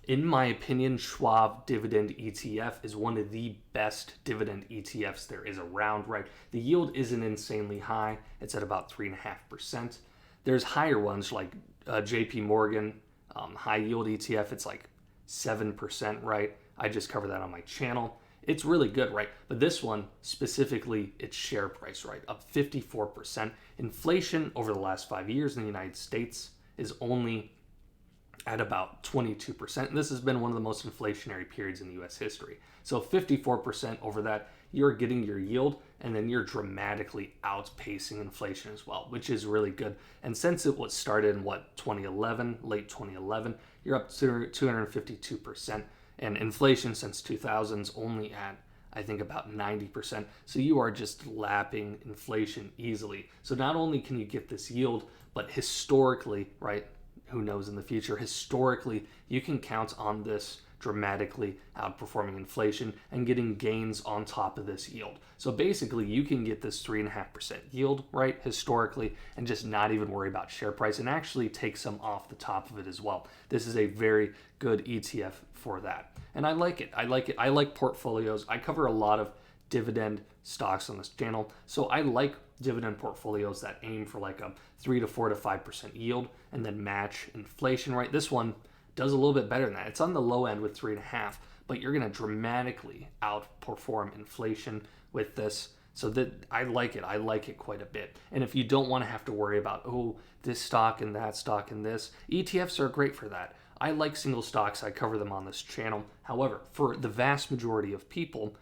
In my opinion, Schwab Dividend ETF is one of the best dividend ETFs there is around, right? The yield isn't insanely high. It's at about 3.5%. There's higher ones like JP Morgan high yield ETF. It's like 7%, right? I just covered that on my channel. It's really good, right? But this one specifically, its share price, right? Up 54%. Inflation over the last 5 years in the United States is only at about 22%. And this has been one of the most inflationary periods in US history. So 54% over that, you're getting your yield, and then you're dramatically outpacing inflation as well, which is really good. And since it was started in 2011, late 2011, you're up to 252%. And inflation since 2000 is only at, I think, about 90%. So you are just lapping inflation easily. So not only can you get this yield, but historically, right? Who knows in the future, historically, you can count on this dramatically outperforming inflation and getting gains on top of this yield. So basically, you can get this 3.5% yield, right, historically, and just not even worry about share price and actually take some off the top of it as well. This is a very good ETF for that. And I like it. I like portfolios. I cover a lot of dividend stocks on this channel. So I like dividend portfolios that aim for like a 3 to 4 to 5% yield and then match inflation, right? This one does a little bit better than that. It's on the low end with 3.5, but you're going to dramatically outperform inflation with this. So that I like it. I like it quite a bit. And if you don't want to have to worry about, oh, this stock and that stock and this, ETFs are great for that. I like single stocks. I cover them on this channel. However, for the vast majority of people,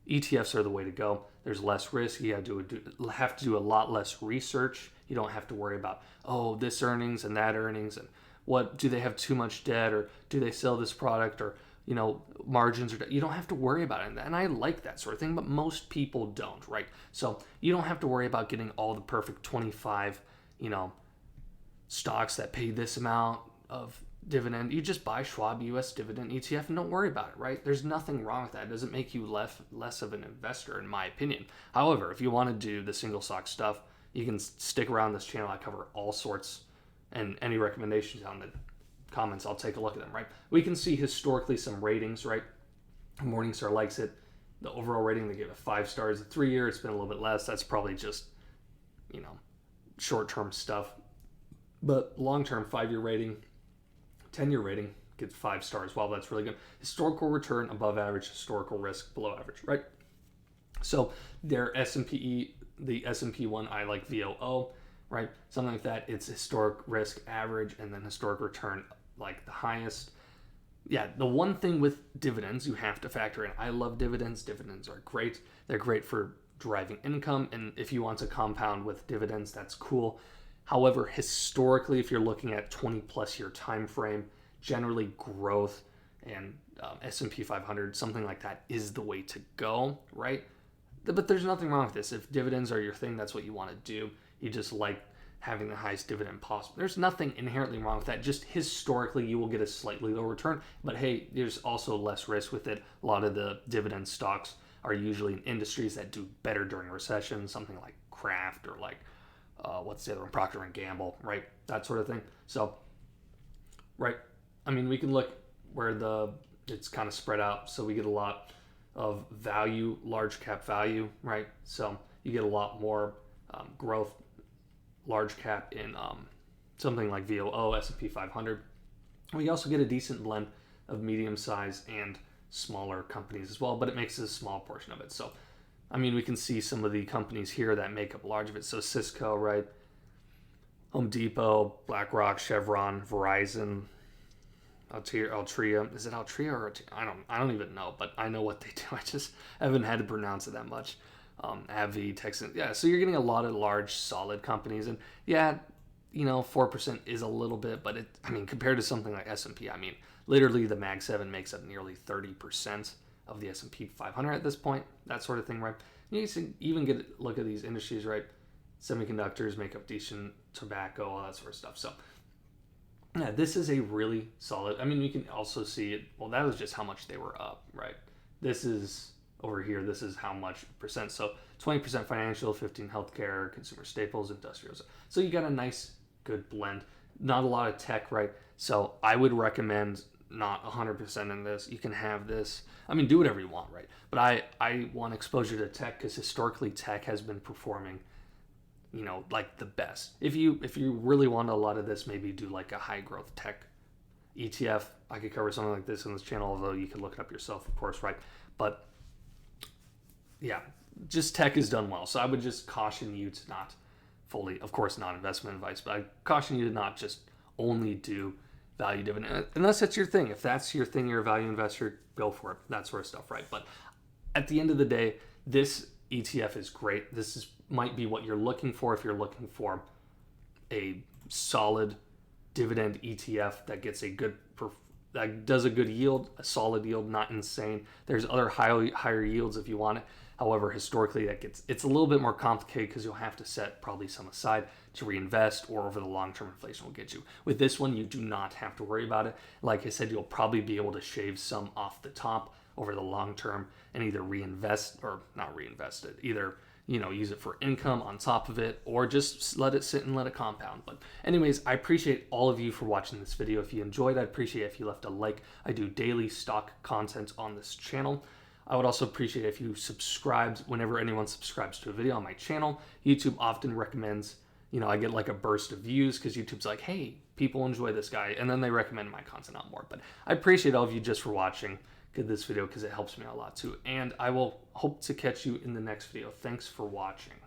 ETFs are the way to go. There's less risk. You have to do a lot less research. You don't have to worry about, oh, this earnings and that earnings, and what, do they have too much debt, or do they sell this product, or margins, or you don't have to worry about it. And I like that sort of thing, but most people don't, right? So you don't have to worry about getting all the perfect 25, stocks that pay this amount of dividend. You just buy Schwab US Dividend ETF and don't worry about it, right? There's nothing wrong with that. It doesn't make you less of an investor, in my opinion. However, if you want to do the single stock stuff, you can stick around this channel. I cover all sorts, and any recommendations on the comments, I'll take a look at them, right? We can see historically some ratings, right? Morningstar likes it. The overall rating, they give it 5 stars. The 3 year, it's been a little bit less. That's probably just, short-term stuff. But long-term, 5-year rating, 10-year rating gets 5 stars. Wow, that's really good. Historical return above average, historical risk below average, right? So their S&P, the S&P one, I like VOO, right? Something like that. It's historic risk average and then historic return like the highest. Yeah, the one thing with dividends you have to factor in. I love dividends. Dividends are great. They're great for driving income, and if you want to compound with dividends, that's cool. However, historically, if you're looking at 20 plus year time frame, generally growth and S&P 500, something like that is the way to go, right? But there's nothing wrong with this. If dividends are your thing, that's what you want to do. You just like having the highest dividend possible. There's nothing inherently wrong with that. Just historically, you will get a slightly lower return. But hey, there's also less risk with it. A lot of the dividend stocks are usually in industries that do better during recession, something like Kraft or like what's the other one? Procter and Gamble, right? That sort of thing. So, right. I mean, we can look where it's kind of spread out. So we get a lot of value, large cap value, right? So you get a lot more growth, large cap in something like VOO, S&P 500. We also get a decent blend of medium size and smaller companies as well, but it makes a small portion of it. So I mean, we can see some of the companies here that make up large of it. So Cisco, right? Home Depot, BlackRock, Chevron, Verizon, Altria. Is it Altria or I don't even know, but I know what they do. I just haven't had to pronounce it that much. AbbVie, Texan. Yeah, so you're getting a lot of large, solid companies. And yeah, 4% is a little bit, but compared to something like S&P, literally the Mag 7 makes up nearly 30% of the S&P 500 at this point, that sort of thing, right? You can even look at these industries, right? Semiconductors make up decent, tobacco, all that sort of stuff. So yeah, this is a really solid, we can also see it. Well, that was just how much they were up, right? This is over here. This is how much percent. So 20% financial, 15 healthcare, consumer staples, industrials. So you got a nice, good blend. Not a lot of tech, right? So I would recommend not 100% in this, you can have this. I mean, do whatever you want, right? But I want exposure to tech because historically tech has been performing, like the best. If you really want a lot of this, maybe do like a high growth tech ETF. I could cover something like this on this channel, although you can look it up yourself, of course, right? But yeah, just tech is done well. So I would just caution you to not fully, of course, not investment advice, but I caution you to not just only do value dividend, unless that's your thing. If that's your thing, you're a value investor, go for it, that sort of stuff, right? But at the end of the day, this ETF is great. Might be what you're looking for if you're looking for a solid dividend ETF that gets that does a good yield, a solid yield, not insane. There's other higher yields if you want it. However, historically, it's a little bit more complicated because you'll have to set probably some aside to reinvest, or over the long term, inflation will get you. With this one, you do not have to worry about it. Like I said, you'll probably be able to shave some off the top over the long term and either reinvest or not reinvest it. Either use it for income on top of it, or just let it sit and let it compound. But anyways, I appreciate all of you for watching this video. If you enjoyed, I'd appreciate it if you left a like. I do daily stock content on this channel. I would also appreciate it if you subscribed. Whenever anyone subscribes to a video on my channel, YouTube often recommends, I get like a burst of views because YouTube's like, hey, people enjoy this guy, and then they recommend my content out more. But I appreciate all of you just for watching this video because it helps me out a lot too. And I will hope to catch you in the next video. Thanks for watching.